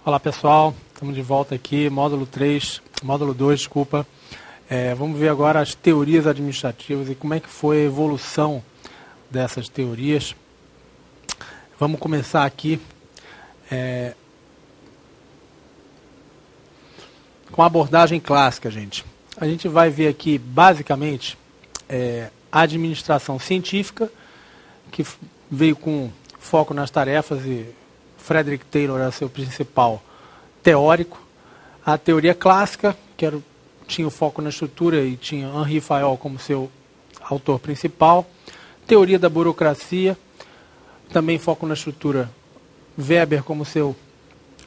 Olá pessoal, estamos de volta aqui, módulo 2, desculpa. Vamos ver agora as teorias administrativas e como é que foi a evolução dessas teorias. Vamos começar aqui com a abordagem clássica, gente. A gente vai ver aqui, basicamente, a administração científica, que veio com foco nas tarefas e Frederick Taylor era seu principal teórico. A teoria clássica, que tinha o foco na estrutura e tinha Henri Fayol como seu autor principal. Teoria da burocracia, também foco na estrutura, Weber como seu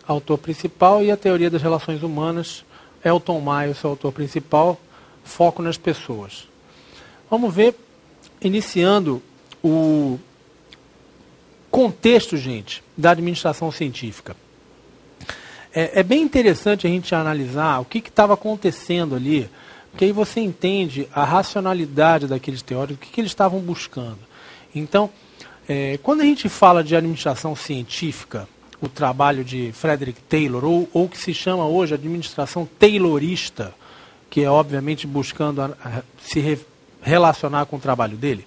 autor principal. E a teoria das relações humanas, Elton Mayo, seu autor principal, foco nas pessoas. Vamos ver, iniciando o contexto, gente, da administração científica. É bem interessante a gente analisar o que estava acontecendo ali, porque aí você entende a racionalidade daqueles teóricos, o que eles estavam buscando. Então, quando a gente fala de administração científica, o trabalho de Frederick Taylor, ou que se chama hoje administração taylorista, que é obviamente buscando se relacionar com o trabalho dele,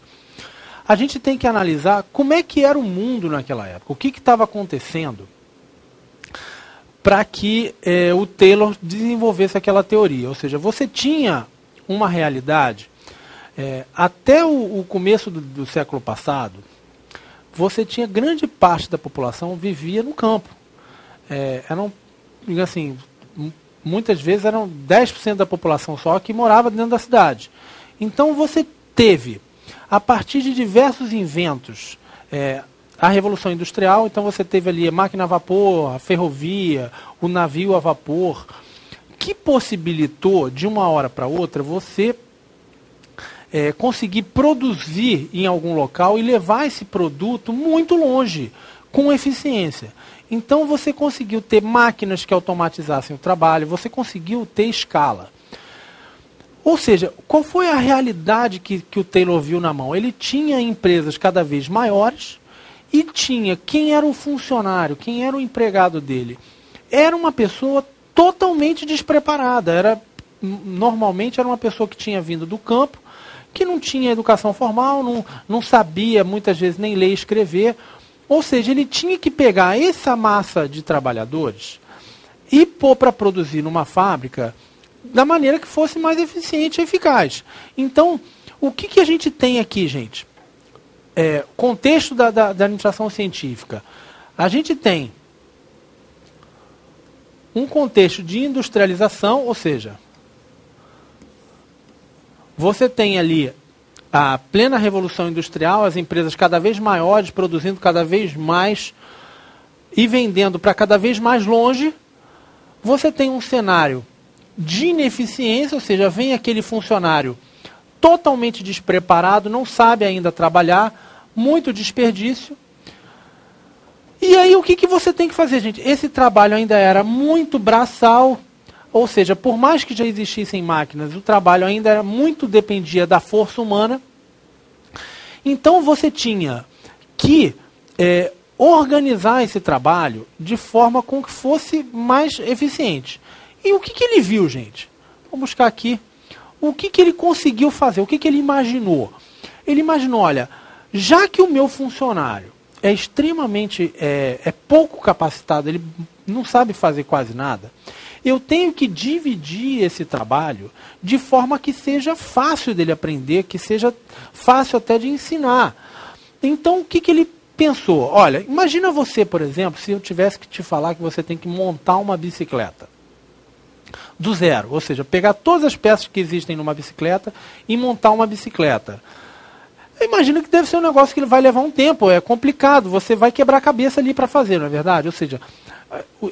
a gente tem que analisar como é que era o mundo naquela época, o que estava acontecendo para que o Taylor desenvolvesse aquela teoria. Ou seja, você tinha uma realidade, até o começo do século passado, você tinha grande parte da população vivia no campo. Muitas vezes eram 10% da população só que morava dentro da cidade. Então você teve, a partir de diversos inventos, a Revolução Industrial, então você teve ali a máquina a vapor, a ferrovia, o navio a vapor, que possibilitou, de uma hora para outra, você conseguir produzir em algum local e levar esse produto muito longe, com eficiência. Então você conseguiu ter máquinas que automatizassem o trabalho, você conseguiu ter escala. Ou seja, qual foi a realidade que o Taylor viu na mão? Ele tinha empresas cada vez maiores e tinha quem era o funcionário, quem era o empregado dele. Era uma pessoa totalmente despreparada. Normalmente era uma pessoa que tinha vindo do campo, que não tinha educação formal, não sabia muitas vezes nem ler e escrever. Ou seja, ele tinha que pegar essa massa de trabalhadores e pôr para produzir numa fábrica da maneira que fosse mais eficiente e eficaz. Então, o que a gente tem aqui, gente? Contexto da administração científica. A gente tem um contexto de industrialização, ou seja, você tem ali a plena revolução industrial, as empresas cada vez maiores, produzindo cada vez mais e vendendo para cada vez mais longe. Você tem um cenário de ineficiência, ou seja, vem aquele funcionário totalmente despreparado, não sabe ainda trabalhar, muito desperdício. E aí o que você tem que fazer, gente? Esse trabalho ainda era muito braçal, ou seja, por mais que já existissem máquinas, o trabalho ainda era muito dependia da força humana. Então você tinha que organizar esse trabalho de forma com que fosse mais eficiente. E o que ele viu, gente? Vamos buscar aqui. O que ele conseguiu fazer? O que ele imaginou? Ele imaginou, olha, já que o meu funcionário é extremamente, pouco capacitado, ele não sabe fazer quase nada, eu tenho que dividir esse trabalho de forma que seja fácil dele aprender, que seja fácil até de ensinar. Então, o que ele pensou? Olha, imagina você, por exemplo, se eu tivesse que te falar que você tem que montar uma bicicleta do zero, ou seja, pegar todas as peças que existem numa bicicleta e montar uma bicicleta. Imagina que deve ser um negócio que vai levar um tempo, é complicado, você vai quebrar a cabeça ali para fazer, não é verdade? Ou seja,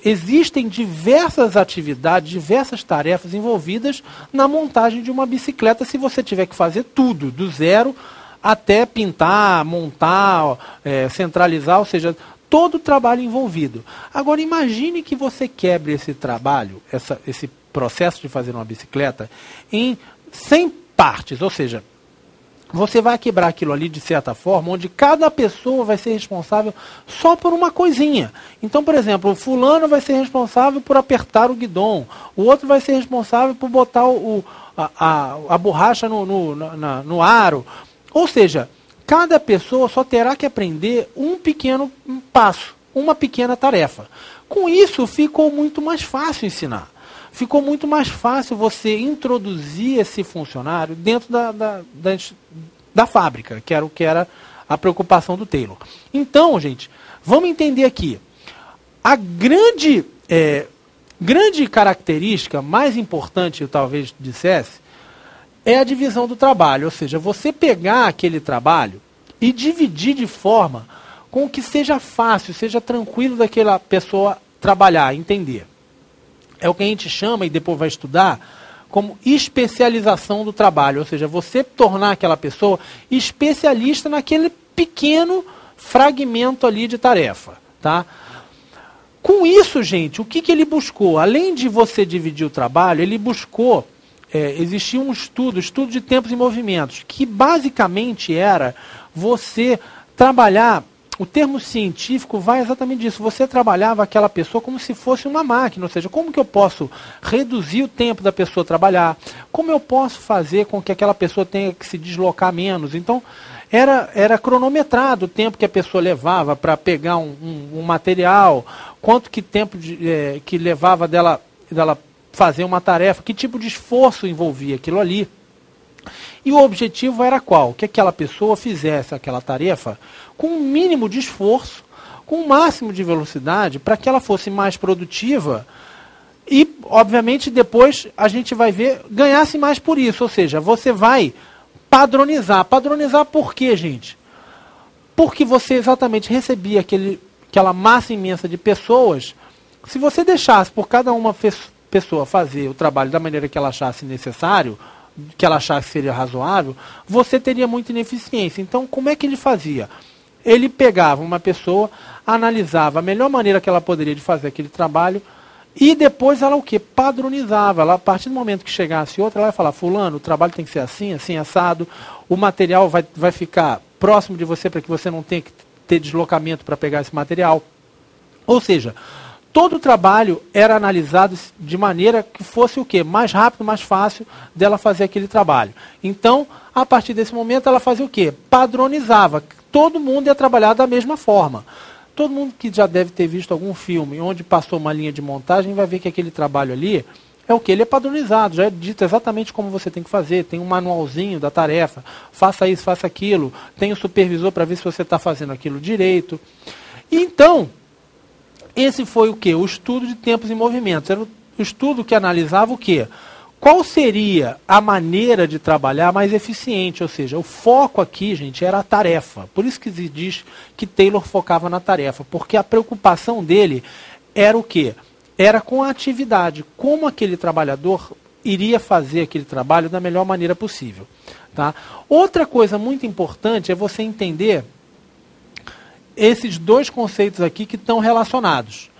existem diversas atividades, diversas tarefas envolvidas na montagem de uma bicicleta, se você tiver que fazer tudo, do zero até pintar, montar, centralizar, ou seja, todo o trabalho envolvido. Agora imagine que você quebre esse trabalho, esse processo de fazer uma bicicleta, em 100 partes, ou seja, você vai quebrar aquilo ali de certa forma, onde cada pessoa vai ser responsável só por uma coisinha. Então, por exemplo, o fulano vai ser responsável por apertar o guidão, o outro vai ser responsável por botar a borracha no aro. Ou seja, cada pessoa só terá que aprender um pequeno passo, uma pequena tarefa. Com isso, ficou muito mais fácil ensinar. Ficou muito mais fácil você introduzir esse funcionário dentro da fábrica, que era a preocupação do Taylor. Então, gente, vamos entender aqui. A grande característica, mais importante, eu talvez dissesse, é a divisão do trabalho. Ou seja, você pegar aquele trabalho e dividir de forma com que seja fácil, seja tranquilo daquela pessoa trabalhar, entender. É o que a gente chama, e depois vai estudar, como especialização do trabalho. Ou seja, você tornar aquela pessoa especialista naquele pequeno fragmento ali de tarefa. Tá? Com isso, gente, o que ele buscou? Além de você dividir o trabalho, ele buscou, existia um estudo de tempos e movimentos, que basicamente era você trabalhar. O termo científico vai exatamente disso. Você trabalhava aquela pessoa como se fosse uma máquina, ou seja, como que eu posso reduzir o tempo da pessoa trabalhar? Como eu posso fazer com que aquela pessoa tenha que se deslocar menos? Então, era cronometrado o tempo que a pessoa levava para pegar um material, quanto que tempo que levava dela fazer uma tarefa, que tipo de esforço envolvia aquilo ali. E o objetivo era qual? Que aquela pessoa fizesse aquela tarefa com um mínimo de esforço, com um máximo de velocidade, para que ela fosse mais produtiva e, obviamente, depois a gente vai ver, ganhasse mais por isso. Ou seja, você vai padronizar. Padronizar por quê, gente? Porque você exatamente recebia aquela massa imensa de pessoas. Se você deixasse por cada uma pessoa fazer o trabalho da maneira que ela achasse necessário, que ela achasse que seria razoável, você teria muita ineficiência. Então, como é que ele fazia? Ele pegava uma pessoa, analisava a melhor maneira que ela poderia de fazer aquele trabalho e depois ela o quê? Padronizava. Ela, a partir do momento que chegasse outra, ela ia falar, fulano, o trabalho tem que ser assim, assim, assado, o material vai ficar próximo de você para que você não tenha que ter deslocamento para pegar esse material. Ou seja, todo o trabalho era analisado de maneira que fosse o quê? Mais rápido, mais fácil dela fazer aquele trabalho. Então, a partir desse momento, ela fazia o quê? Padronizava. Todo mundo ia trabalhar da mesma forma. Todo mundo que já deve ter visto algum filme onde passou uma linha de montagem vai ver que aquele trabalho ali é o que? Ele é padronizado, já é dito exatamente como você tem que fazer, tem um manualzinho da tarefa, faça isso, faça aquilo, tem o supervisor para ver se você está fazendo aquilo direito. Então, esse foi o quê? O estudo de tempos e movimentos. Era o estudo que analisava o quê? Qual seria a maneira de trabalhar mais eficiente? Ou seja, o foco aqui, gente, era a tarefa. Por isso que se diz que Taylor focava na tarefa, porque a preocupação dele era o quê? Era com a atividade. Como aquele trabalhador iria fazer aquele trabalho da melhor maneira possível. Tá? Outra coisa muito importante é você entender esses dois conceitos aqui que estão relacionados.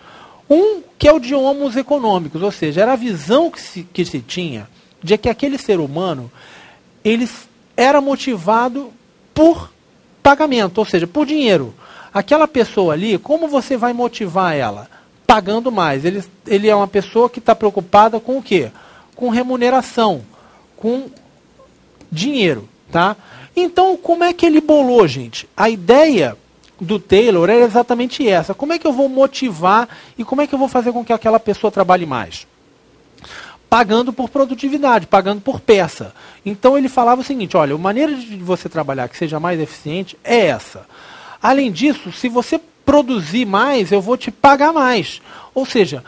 Um que é o de homos econômicos, ou seja, era a visão que se tinha de que aquele ser humano ele era motivado por pagamento, ou seja, por dinheiro. Aquela pessoa ali, como você vai motivar ela? Pagando mais. Ele é uma pessoa que está preocupada com o quê? Com remuneração, com dinheiro. Tá? Então, como é que ele bolou, gente? A ideia do Taylor era exatamente essa. Como é que eu vou motivar e como é que eu vou fazer com que aquela pessoa trabalhe mais? Pagando por produtividade, pagando por peça. Então ele falava o seguinte, olha, a maneira de você trabalhar que seja mais eficiente é essa. Além disso, se você produzir mais, eu vou te pagar mais. Ou seja,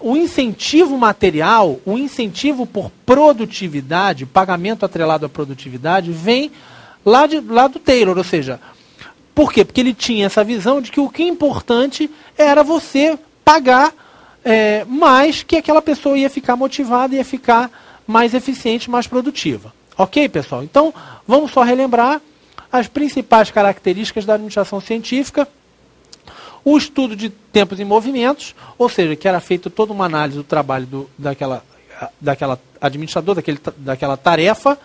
o incentivo material, o incentivo por produtividade, pagamento atrelado à produtividade, vem lá do Taylor, ou seja, por quê? Porque ele tinha essa visão de que o que é importante era você pagar mais, que aquela pessoa ia ficar motivada, ia ficar mais eficiente, mais produtiva. Ok, pessoal? Então, vamos só relembrar as principais características da administração científica. O estudo de tempos e movimentos, ou seja, que era feita toda uma análise do trabalho daquela administrador, daquela tarefa.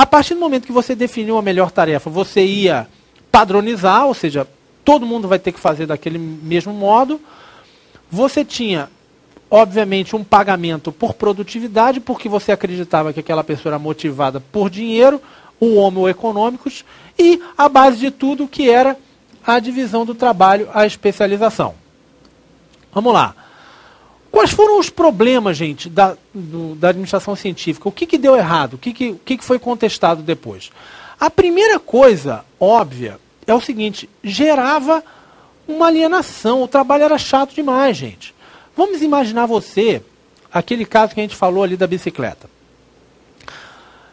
A partir do momento que você definiu a melhor tarefa, você ia padronizar, ou seja, todo mundo vai ter que fazer daquele mesmo modo. Você tinha, obviamente, um pagamento por produtividade, porque você acreditava que aquela pessoa era motivada por dinheiro, o homo econômicos, e a base de tudo que era a divisão do trabalho, a especialização. Vamos lá. Quais foram os problemas, gente, da administração científica? O que deu errado? O que foi contestado depois? A primeira coisa óbvia é o seguinte: gerava uma alienação. O trabalho era chato demais, gente. Vamos imaginar você, aquele caso que a gente falou ali da bicicleta.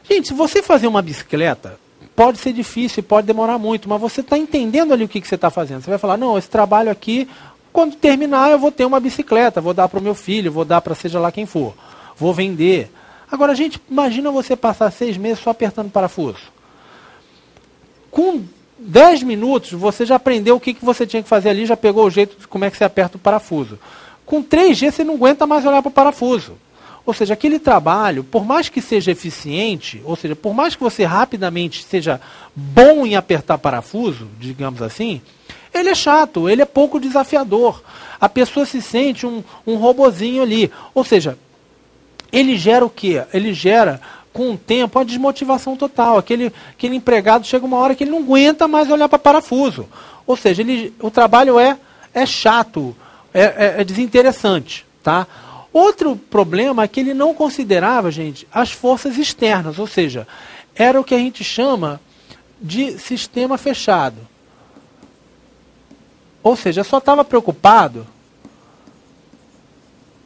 Gente, se você fazer uma bicicleta, pode ser difícil, pode demorar muito, mas você está entendendo ali o que você está fazendo. Você vai falar, não, esse trabalho aqui, quando terminar eu vou ter uma bicicleta, vou dar para o meu filho, vou dar para seja lá quem for, vou vender. Agora, gente, imagina você passar 6 meses só apertando parafuso. Com 10 minutos, você já aprendeu o que você tinha que fazer ali, já pegou o jeito de como é que você aperta o parafuso. Com 3G, você não aguenta mais olhar para o parafuso. Ou seja, aquele trabalho, por mais que seja eficiente, ou seja, por mais que você rapidamente seja bom em apertar parafuso, digamos assim, ele é chato, ele é pouco desafiador. A pessoa se sente um robozinho ali. Ou seja, ele gera o quê? Ele gera, com o tempo, a desmotivação total. Aquele empregado chega uma hora que ele não aguenta mais olhar para parafuso. Ou seja, o trabalho é chato, é desinteressante, tá? Outro problema é que ele não considerava, gente, as forças externas, ou seja, era o que a gente chama de sistema fechado. Ou seja, só estava preocupado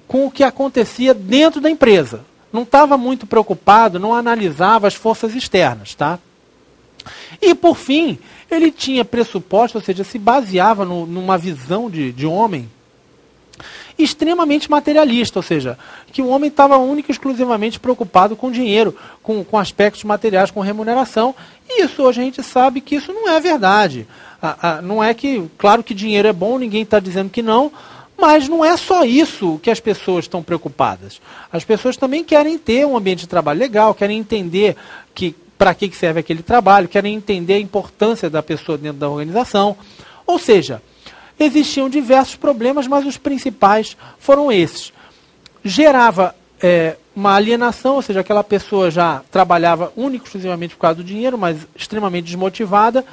com o que acontecia dentro da empresa. Não estava muito preocupado, não analisava as forças externas, tá? E, por fim, ele tinha pressuposto, ou seja, se baseava numa visão de homem extremamente materialista, ou seja, que o homem estava único e exclusivamente preocupado com dinheiro, com aspectos materiais, com remuneração, e isso hoje a gente sabe que isso não é verdade. Não é que, claro que dinheiro é bom, ninguém está dizendo que não, mas não é só isso que as pessoas estão preocupadas. As pessoas também querem ter um ambiente de trabalho legal, querem entender para que serve aquele trabalho, querem entender a importância da pessoa dentro da organização, ou seja, existiam diversos problemas, mas os principais foram esses. Gerava uma alienação, ou seja, aquela pessoa já trabalhava única e exclusivamente por causa do dinheiro, mas extremamente desmotivada,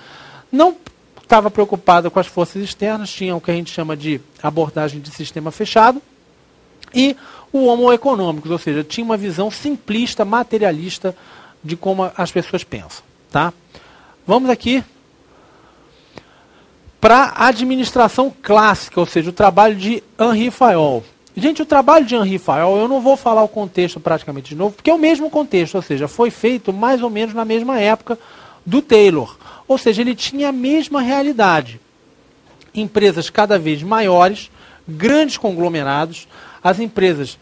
não estava preocupada com as forças externas, tinha o que a gente chama de abordagem de sistema fechado, e o homo econômicos, ou seja, tinha uma visão simplista, materialista de como as pessoas pensam. Tá? Vamos aqui para a administração clássica, ou seja, o trabalho de Henri Fayol. Gente, o trabalho de Henri Fayol, eu não vou falar o contexto praticamente de novo, porque é o mesmo contexto, ou seja, foi feito mais ou menos na mesma época do Taylor. Ou seja, ele tinha a mesma realidade. Empresas cada vez maiores, grandes conglomerados, as empresas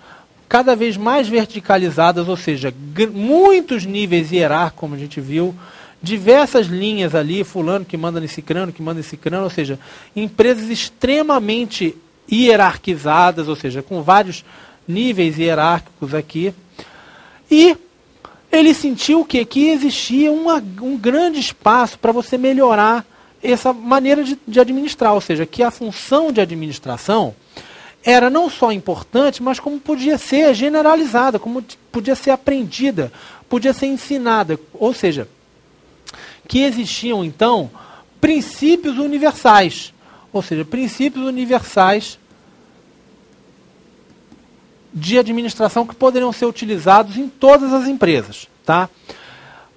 cada vez mais verticalizadas, ou seja, muitos níveis hierárquicos, como a gente viu, diversas linhas ali, fulano que manda nesse crânio, ou seja, empresas extremamente hierarquizadas, ou seja, com vários níveis hierárquicos aqui. E ele sentiu que existia um grande espaço para você melhorar essa maneira de administrar, ou seja, que a função de administração era não só importante, mas como podia ser generalizada, como podia ser aprendida, podia ser ensinada, ou seja, que existiam, então, princípios universais. Ou seja, princípios universais de administração que poderiam ser utilizados em todas as empresas. Tá?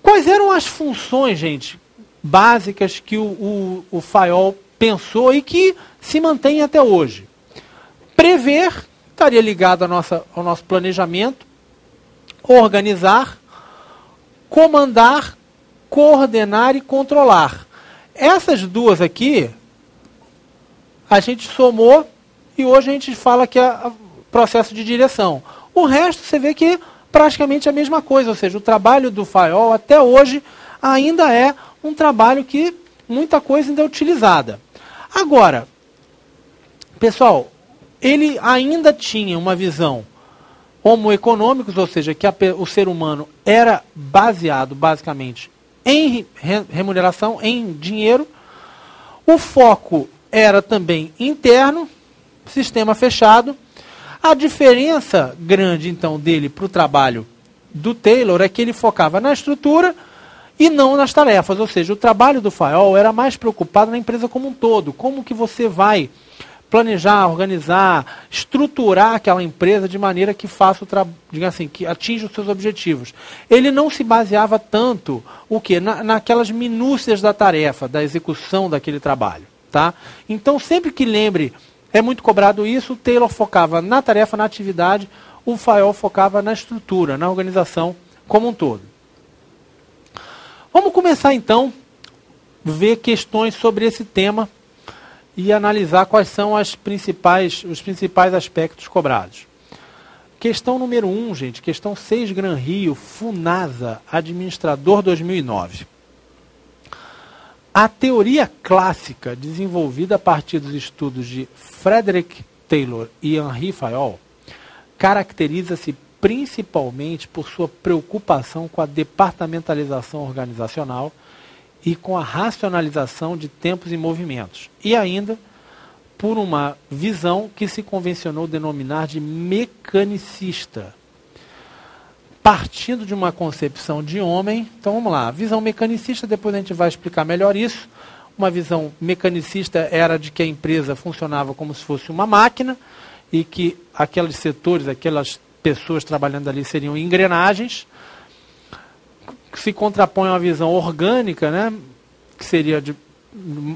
Quais eram as funções, gente, básicas que o Fayol pensou e que se mantém até hoje? Prever, estaria ligado ao nosso planejamento, organizar, comandar, coordenar e controlar. Essas duas aqui, a gente somou e hoje a gente fala que é o processo de direção. O resto você vê que praticamente é a mesma coisa, ou seja, o trabalho do Fayol até hoje ainda é um trabalho que muita coisa ainda é utilizada. Agora, pessoal, ele ainda tinha uma visão homoeconômicos, ou seja, que o ser humano era baseado basicamente em remuneração, em dinheiro. O foco era também interno, sistema fechado. A diferença grande, então, dele para o trabalho do Taylor é que ele focava na estrutura e não nas tarefas. Ou seja, o trabalho do Fayol era mais preocupado na empresa como um todo. Como que você vai planejar, organizar, estruturar aquela empresa de maneira que faça digamos assim, que atinja os seus objetivos. Ele não se baseava tanto naquelas minúcias da tarefa, da execução daquele trabalho. Tá? Então, sempre que lembre, é muito cobrado isso, o Taylor focava na tarefa, na atividade, o Fayol focava na estrutura, na organização como um todo. Vamos começar então a ver questões sobre esse tema e analisar quais são os principais aspectos cobrados. Questão número 1, gente, questão 6, Gran Rio, Funasa, administrador 2009. A teoria clássica, desenvolvida a partir dos estudos de Frederick Taylor e Henri Fayol, caracteriza-se principalmente por sua preocupação com a departamentalização organizacional e com a racionalização de tempos e movimentos, e ainda por uma visão que se convencionou denominar de mecanicista, partindo de uma concepção de homem. Então vamos lá, visão mecanicista, depois a gente vai explicar melhor isso. Uma visão mecanicista era de que a empresa funcionava como se fosse uma máquina e que aqueles setores, aquelas pessoas trabalhando ali seriam engrenagens, que se contrapõe a uma visão orgânica, né, que seria de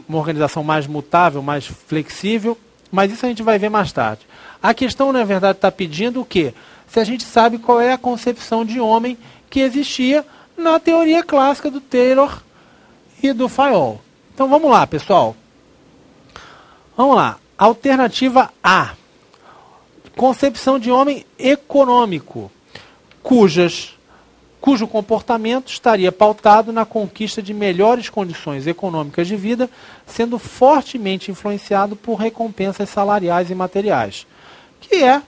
uma organização mais mutável, mais flexível, mas isso a gente vai ver mais tarde. A questão, na verdade, está pedindo o quê? Se a gente sabe qual é a concepção de homem que existia na teoria clássica do Taylor e do Fayol. Então vamos lá, pessoal. Vamos lá. Alternativa A. Concepção de homem econômico, cujo comportamento estaria pautado na conquista de melhores condições econômicas de vida, sendo fortemente influenciado por recompensas salariais e materiais, que é,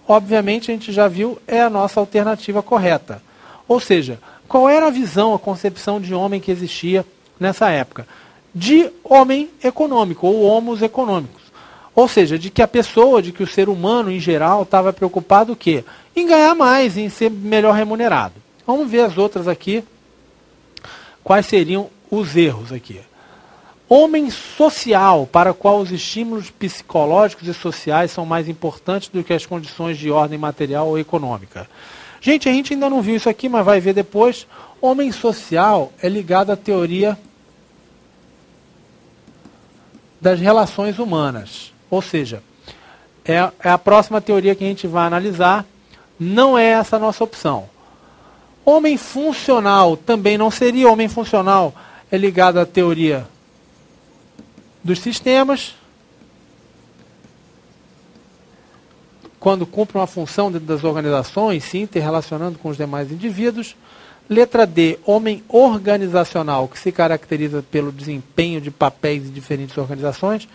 obviamente, a gente já viu, é a nossa alternativa correta. Ou seja, qual era a visão, a concepção de homem que existia nessa época? De homem econômico, ou homos econômicos. Ou seja, de que a pessoa, de que o ser humano em geral estava preocupado o quê? Em ganhar mais, em ser melhor remunerado. Vamos ver as outras aqui. Quais seriam os erros aqui? Homem social, para o qual os estímulos psicológicos e sociais são mais importantes do que as condições de ordem material ou econômica. Gente, a gente ainda não viu isso aqui, mas vai ver depois. Homem social é ligado à teoria das relações humanas. Ou seja, é a próxima teoria que a gente vai analisar. Não é essa a nossa opção. Homem funcional também não seria. Homem funcional é ligado à teoria dos sistemas, quando cumpre uma função dentro das organizações, se interrelacionando com os demais indivíduos. Letra D, homem organizacional, que se caracteriza pelo desempenho de papéis em diferentes organizações.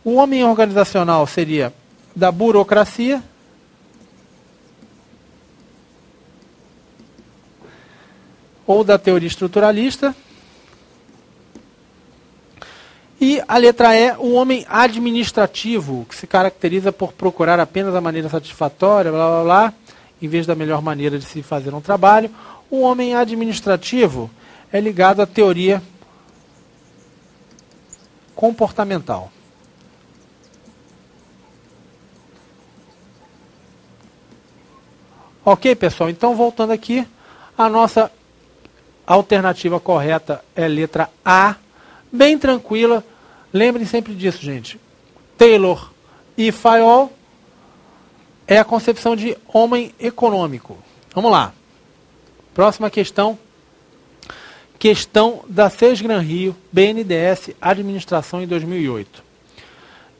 O homem organizacional seria da burocracia, ou da teoria estruturalista. E a letra E, o homem administrativo, que se caracteriza por procurar apenas a maneira satisfatória, blá, blá, blá, em vez da melhor maneira de se fazer um trabalho. O homem administrativo é ligado à teoria comportamental. Ok, pessoal? Então, voltando aqui, a nossa alternativa correta é a letra A, bem tranquila. Lembrem sempre disso, gente. Taylor e Fayol é a concepção de homem econômico. Vamos lá. Próxima questão. Questão da SES Gran Rio, BNDES, Administração em 2008.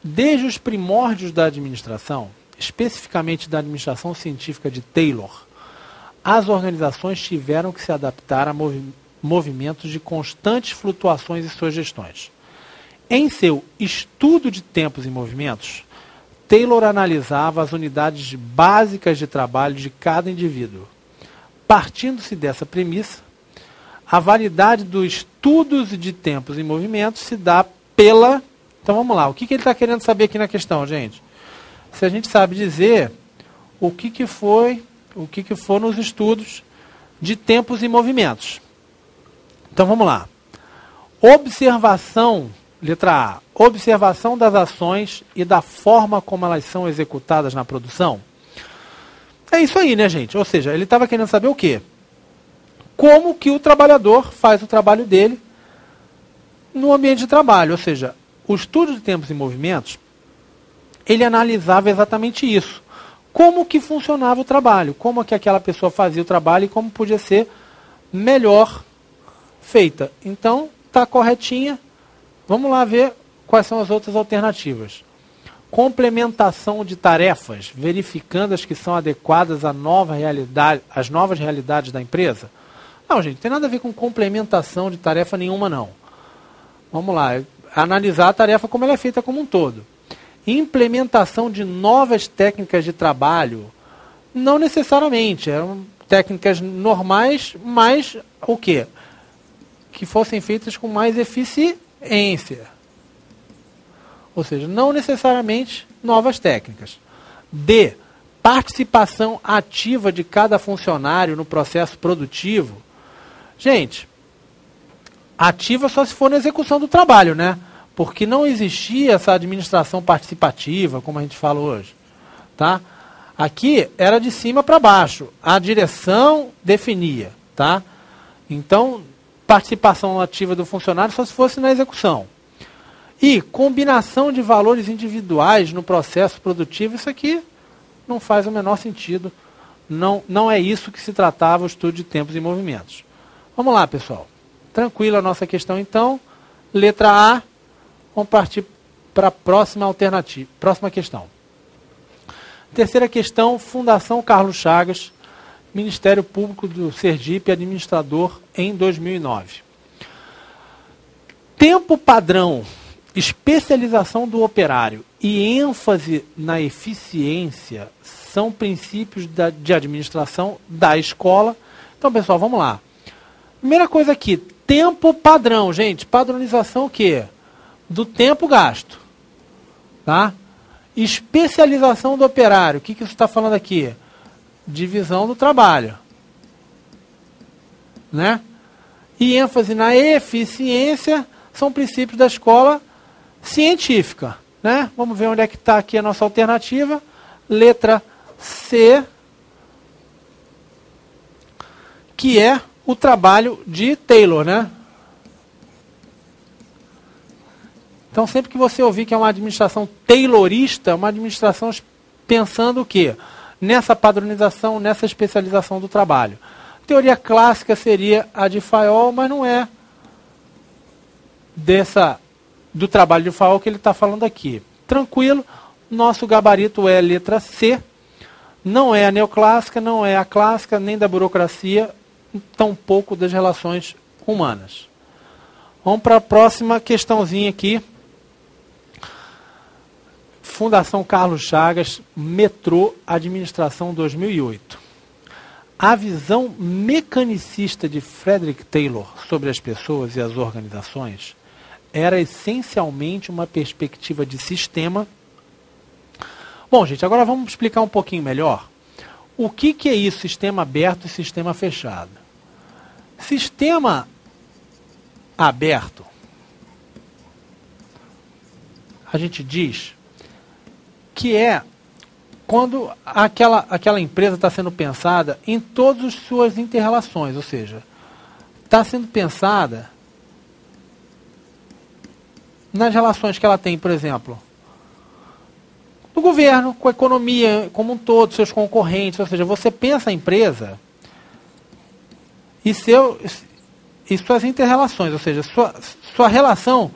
Desde os primórdios da administração, especificamente da administração científica de Taylor, as organizações tiveram que se adaptar a movimentos de constantes flutuações em suas gestões. Em seu estudo de tempos e movimentos, Taylor analisava as unidades básicas de trabalho de cada indivíduo. Partindo-se dessa premissa, a validade dos estudos de tempos e movimentos se dá pela... Então vamos lá, o que ele está querendo saber aqui na questão, gente? Se a gente sabe dizer o que foram os estudos de tempos e movimentos. Então vamos lá. Observação, letra A. Observação das ações e da forma como elas são executadas na produção. É isso aí, né, gente? Ou seja, ele estava querendo saber o quê? Como que o trabalhador faz o trabalho dele no ambiente de trabalho. Ou seja, o estudo de tempos e movimentos, ele analisava exatamente isso. Como que funcionava o trabalho, como que aquela pessoa fazia o trabalho e como podia ser melhor feita. Então, está corretinha. Vamos lá ver quais são as outras alternativas. Complementação de tarefas, verificando as que são adequadas às novas realidades da empresa. Não, gente, não tem nada a ver com complementação de tarefa nenhuma, não. Vamos lá, analisar a tarefa como ela é feita como um todo. Implementação de novas técnicas de trabalho, não necessariamente, eram técnicas normais, mas o quê? Que fossem feitas com mais eficiência. Ou seja, não necessariamente novas técnicas. D. Participação ativa de cada funcionário no processo produtivo. Gente, ativa só se for na execução do trabalho, né? Porque não existia essa administração participativa, como a gente fala hoje. Tá? Aqui era de cima para baixo. A direção definia. Tá? Então, participação ativa do funcionário só se fosse na execução. E combinação de valores individuais no processo produtivo, isso aqui não faz o menor sentido. Não é isso que se tratava o estudo de tempos e movimentos. Vamos lá, pessoal. Tranquilo a nossa questão, então. Letra A. Vamos partir para a próxima alternativa. Próxima questão. Terceira questão, Fundação Carlos Chagas, Ministério Público do Sergipe, administrador em 2009. Tempo padrão, especialização do operário e ênfase na eficiência são princípios de administração da escola. Então, pessoal, vamos lá. Primeira coisa aqui, tempo padrão. Gente, padronização o quê? Do tempo gasto. Tá? Especialização do operário. O que isso está falando aqui? Divisão do trabalho. Né? E ênfase na eficiência são princípios da escola científica. Né? Vamos ver onde é que está aqui a nossa alternativa. Letra C, que é o trabalho de Taylor, né? Então, sempre que você ouvir que é uma administração taylorista, é uma administração pensando o quê? Nessa padronização, nessa especialização do trabalho. Teoria clássica seria a de Fayol, mas não é do trabalho de Fayol que ele está falando aqui. Tranquilo, nosso gabarito é a letra C. Não é a neoclássica, não é a clássica, nem da burocracia, tampouco das relações humanas. Vamos para a próxima questãozinha aqui. Fundação Carlos Chagas, Metrô, Administração 2008. A visão mecanicista de Frederick Taylor sobre as pessoas e as organizações era essencialmente uma perspectiva de sistema. Bom, gente, agora vamos explicar um pouquinho melhor o que é isso, sistema aberto e sistema fechado. Sistema aberto, a gente diz que é quando aquela empresa está sendo pensada em todas as suas inter-relações, ou seja, está sendo pensada nas relações que ela tem, por exemplo, no governo, com a economia como um todo, seus concorrentes, ou seja, você pensa a empresa e suas inter-relações, ou seja, sua relação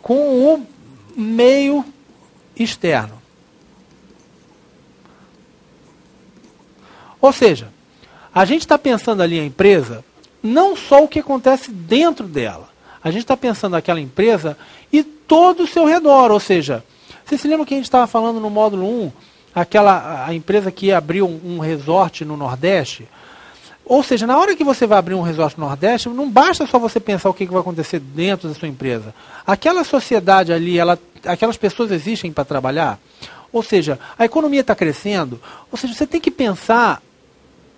com o meio externo. Ou seja, a gente está pensando ali a empresa, não só o que acontece dentro dela. A gente está pensando aquela empresa e todo o seu redor. Ou seja, Você se lembra que a gente estava falando no módulo 1, a empresa que abriu um resort no Nordeste? Ou seja, na hora que você vai abrir um resort no Nordeste, não basta só você pensar o que vai acontecer dentro da sua empresa. Aquela sociedade ali, aquelas pessoas existem para trabalhar? Ou seja, a economia está crescendo? Ou seja, você tem que pensar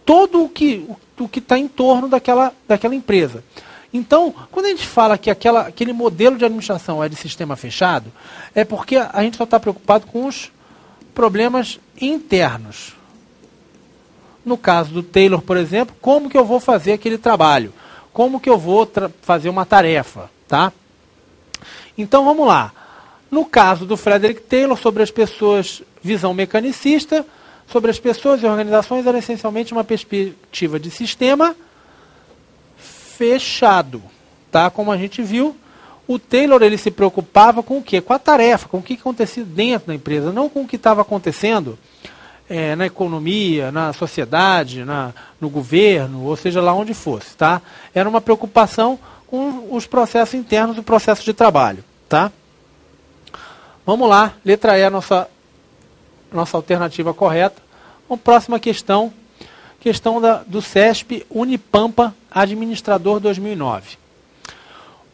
todo o que está em torno daquela empresa. Então, quando a gente fala que aquele modelo de administração é de sistema fechado, é porque a gente só está preocupado com os problemas internos. No caso do Taylor, por exemplo, como que eu vou fazer aquele trabalho? Como que eu vou fazer uma tarefa? Tá? Então, vamos lá. No caso do Frederick Taylor, sobre as pessoas, visão mecanicista, sobre as pessoas e organizações, era essencialmente uma perspectiva de sistema fechado. Tá? Como a gente viu, o Taylor ele se preocupava com o quê? Com a tarefa, com o que acontecia dentro da empresa, não com o que estava acontecendo na economia, na sociedade, no governo, ou seja, lá onde fosse. Tá? Era uma preocupação com os processos internos do processo de trabalho. Tá? Vamos lá, letra E, nossa alternativa correta. Vamos, próxima questão. Questão do CESP Unipampa Administrador 2009.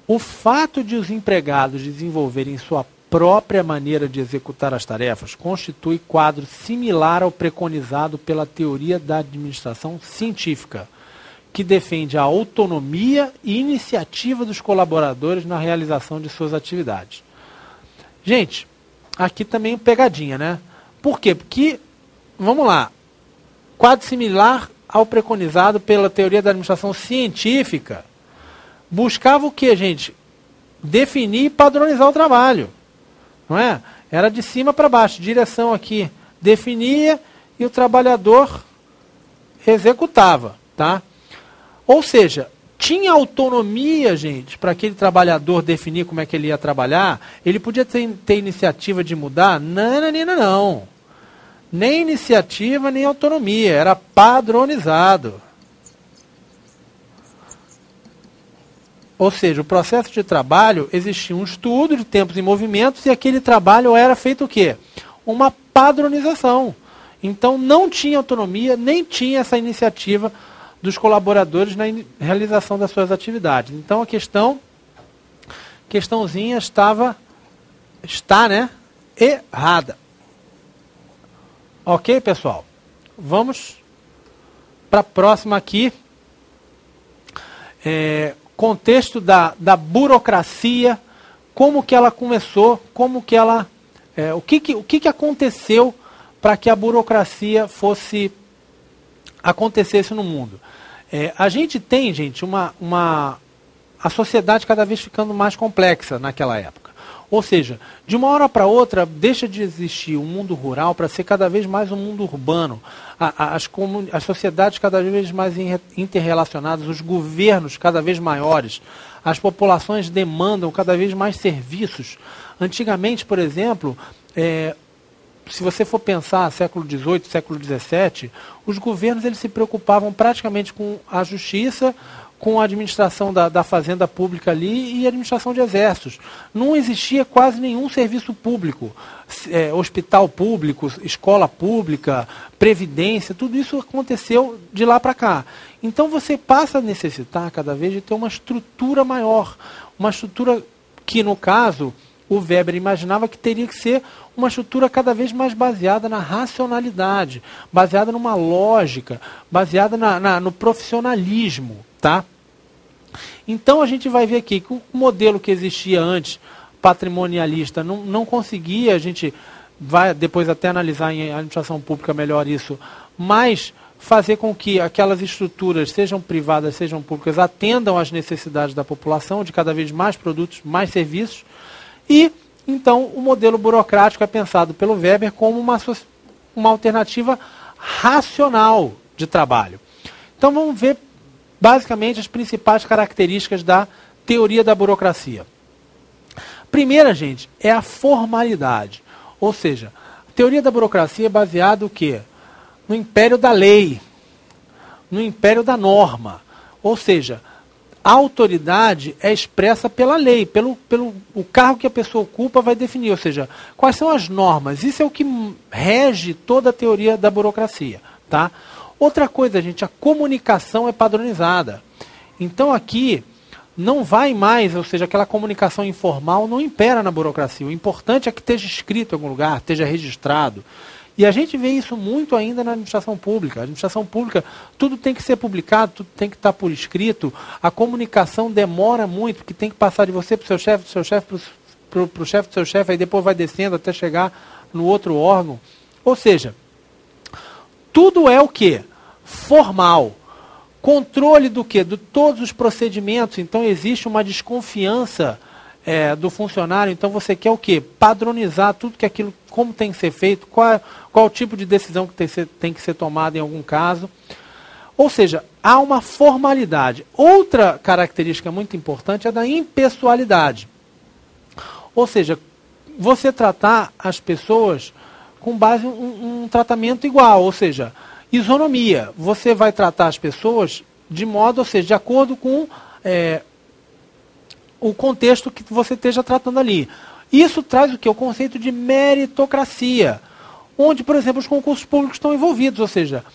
O fato de os empregados desenvolverem sua própria maneira de executar as tarefas constitui quadro similar ao preconizado pela teoria da administração científica, que defende a autonomia e iniciativa dos colaboradores na realização de suas atividades. Gente, aqui também pegadinha, né? Por quê? Porque, vamos lá, quadro similar ao preconizado pela teoria da administração científica, buscava o quê, gente? Definir e padronizar o trabalho. Não é? Era de cima para baixo, direção aqui, definia e o trabalhador executava. Tá? Ou seja, tinha autonomia, gente, para aquele trabalhador definir como é que ele ia trabalhar. Ele podia ter iniciativa de mudar? Não. Nem iniciativa, nem autonomia. Era padronizado. Ou seja, o processo de trabalho, existia um estudo de tempos e movimentos e aquele trabalho era feito o quê? Uma padronização. Então não tinha autonomia, nem tinha essa iniciativa dos colaboradores na realização das suas atividades. Então a questãozinha está, né, errada. Ok, pessoal? Vamos para a próxima aqui. Contexto da burocracia, como que ela começou, como que ela, o que aconteceu para que a burocracia acontecesse no mundo. A gente tem, gente, a sociedade cada vez ficando mais complexa naquela época. Ou seja, de uma hora para outra, deixa de existir um mundo rural para ser cada vez mais um mundo urbano. As sociedades cada vez mais interrelacionadas, os governos cada vez maiores, as populações demandam cada vez mais serviços. Antigamente, por exemplo, se você for pensar século XVIII, século XVII, os governos eles se preocupavam praticamente com a justiça, com a administração da fazenda pública ali e a administração de exércitos. Não existia quase nenhum serviço público, hospital público, escola pública, previdência, tudo isso aconteceu de lá para cá. Então você passa a necessitar cada vez de ter uma estrutura maior, uma estrutura que, no caso, o Weber imaginava que teria que ser uma estrutura cada vez mais baseada na racionalidade, baseada numa lógica, baseada no profissionalismo. Tá? Então a gente vai ver aqui que o modelo que existia antes, patrimonialista, não conseguia, a gente vai depois até analisar em administração pública melhor isso, mas fazer com que aquelas estruturas, sejam privadas, sejam públicas, atendam às necessidades da população, de cada vez mais produtos, mais serviços, e então o modelo burocrático é pensado pelo Weber como uma alternativa racional de trabalho. Então vamos ver basicamente as principais características da teoria da burocracia. Primeira, gente, é a formalidade. Ou seja, a teoria da burocracia é baseada no quê? No império da lei, no império da norma. Ou seja, a autoridade é expressa pela lei, pelo o cargo que a pessoa ocupa vai definir, ou seja, quais são as normas. Isso é o que rege toda a teoria da burocracia. Tá? Outra coisa, gente, a comunicação é padronizada. Então aqui não vai mais, ou seja, aquela comunicação informal não impera na burocracia. O importante é que esteja escrito em algum lugar, esteja registrado. E a gente vê isso muito ainda na administração pública. A administração pública, tudo tem que ser publicado, tudo tem que estar por escrito. A comunicação demora muito, porque tem que passar de você para o seu chefe, do seu chefe para o chefe do seu chefe, aí depois vai descendo até chegar no outro órgão. Ou seja, tudo é o quê? Formal. Controle do quê? De todos os procedimentos. Então existe uma desconfiança do funcionário. Então você quer o quê? Padronizar tudo que aquilo, como tem que ser feito, qual o tipo de decisão que tem que ser tomada em algum caso. Ou seja, há uma formalidade. Outra característica muito importante é da impessoalidade. Ou seja, você tratar as pessoas com base em um tratamento igual, ou seja, isonomia. Você vai tratar as pessoas de modo, ou seja, de acordo com o contexto que você esteja tratando ali. Isso traz o quê? O conceito de meritocracia, onde, por exemplo, os concursos públicos estão envolvidos, ou seja,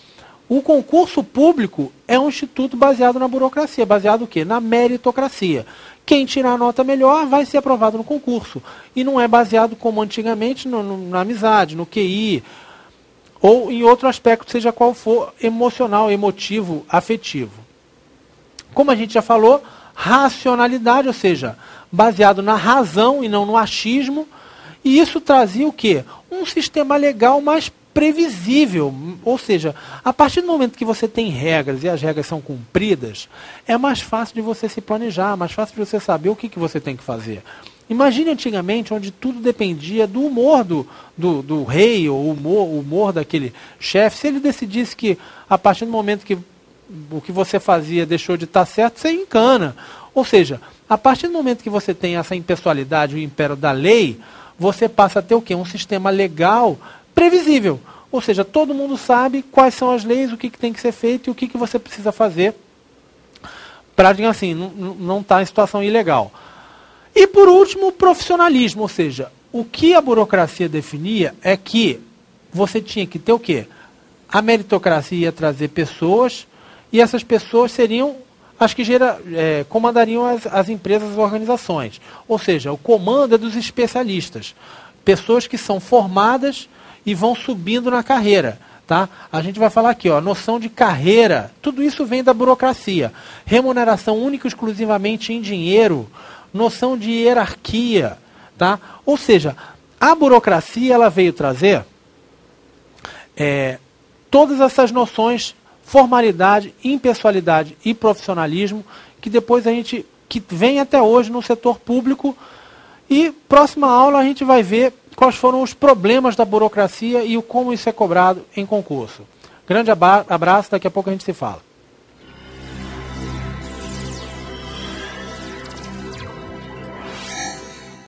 o concurso público é um instituto baseado na burocracia, baseado o quê? Na meritocracia. Quem tirar a nota melhor vai ser aprovado no concurso. E não é baseado como antigamente na amizade, no QI, ou em outro aspecto, seja qual for, emocional, emotivo, afetivo. Como a gente já falou, racionalidade, ou seja, baseado na razão e não no achismo, e isso trazia o quê? Um sistema legal mais previsível, ou seja, a partir do momento que você tem regras e as regras são cumpridas, é mais fácil de você se planejar, mais fácil de você saber o que você tem que fazer. Imagine antigamente, onde tudo dependia do humor do rei, ou o humor daquele chefe. Se ele decidisse que, a partir do momento que o que você fazia deixou de estar certo, você encana. Ou seja, a partir do momento que você tem essa impessoalidade, o império da lei, você passa a ter o quê? Um sistema legal previsível. Ou seja, todo mundo sabe quais são as leis, o que tem que ser feito e o que você precisa fazer para, digamos assim, não estar em situação ilegal. E, por último, o profissionalismo. Ou seja, o que a burocracia definia é que você tinha que ter o quê? A meritocracia ia trazer pessoas, e essas pessoas seriam as que comandariam as empresas, as organizações. Ou seja, o comando é dos especialistas. Pessoas que são formadas e vão subindo na carreira. Tá? A gente vai falar aqui, ó, noção de carreira. Tudo isso vem da burocracia. Remuneração única e exclusivamente em dinheiro. Noção de hierarquia. Tá? Ou seja, a burocracia ela veio trazer todas essas noções, formalidade, impessoalidade e profissionalismo, que depois que vem até hoje no setor público. E próxima aula a gente vai ver quais foram os problemas da burocracia e como isso é cobrado em concurso. Grande abraço, daqui a pouco a gente se fala.